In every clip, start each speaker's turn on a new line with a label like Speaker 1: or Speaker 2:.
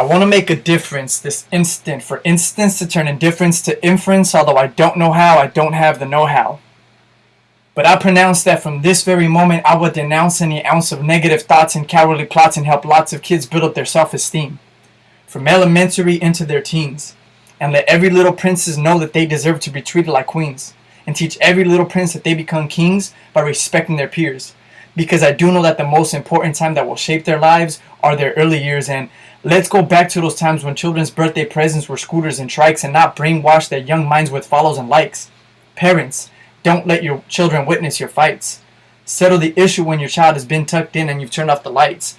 Speaker 1: I want to make a difference this instant, for instance, to turn indifference to inference, although I don't know how, I don't have the know-how. But I pronounce that from this very moment I would denounce any ounce of negative thoughts and cowardly plots and help lots of kids build up their self-esteem, from elementary into their teens, and let every little princess know that they deserve to be treated like queens, and teach every little prince that they become kings by respecting their peers, because I do know that the most important time that will shape their lives are their early years. And let's go back to those times when children's birthday presents were scooters and trikes, and not brainwash their young minds with follows and likes. Parents, don't let your children witness your fights. Settle the issue when your child has been tucked in and you've turned off the lights.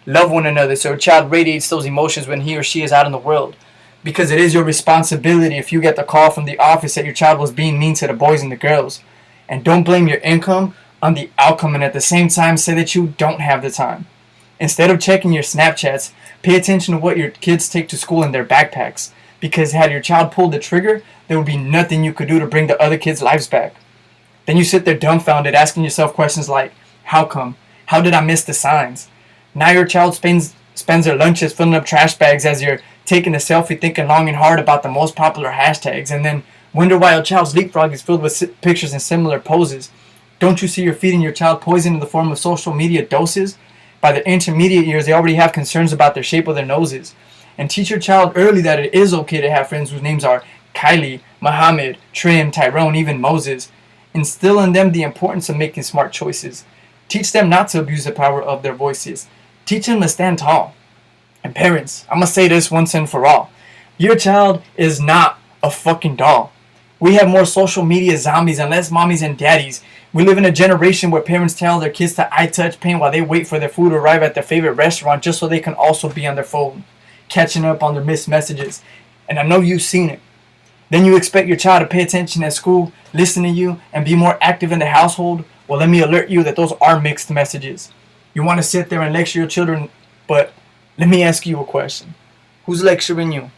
Speaker 1: Love one another so your child radiates those emotions when he or she is out in the world, because it is your responsibility if you get the call from the office that your child was being mean to the boys and the girls. And don't blame your income on the outcome, and at the same time say that you don't have the time. Instead of checking your Snapchats, pay attention to what your kids take to school in their backpacks, because had your child pulled the trigger, there would be nothing you could do to bring the other kids' lives back. Then you sit there dumbfounded asking yourself questions like, how come? How did I miss the signs? Now your child spends their lunches filling up trash bags as you're taking a selfie, thinking long and hard about the most popular hashtags, and then wonder why your child's leapfrog is filled with pictures in similar poses. Don't you see you're feeding your child poison in the form of social media doses? By their intermediate years, they already have concerns about the shape of their noses. And teach your child early that it is okay to have friends whose names are Kylie, Muhammad, Trim, Tyrone, even Moses. Instill in them the importance of making smart choices. Teach them not to abuse the power of their voices. Teach them to stand tall. And parents, I'm going to say this once and for all. Your child is not a fucking doll. We have more social media zombies and less mommies and daddies. We live in a generation where parents tell their kids to eye-touch paint while they wait for their food to arrive at their favorite restaurant just so they can also be on their phone, catching up on their missed messages. And I know you've seen it. Then you expect your child to pay attention at school, listen to you, and be more active in the household? Well, let me alert you that those are mixed messages. You want to sit there and lecture your children, but let me ask you a question. Who's lecturing you?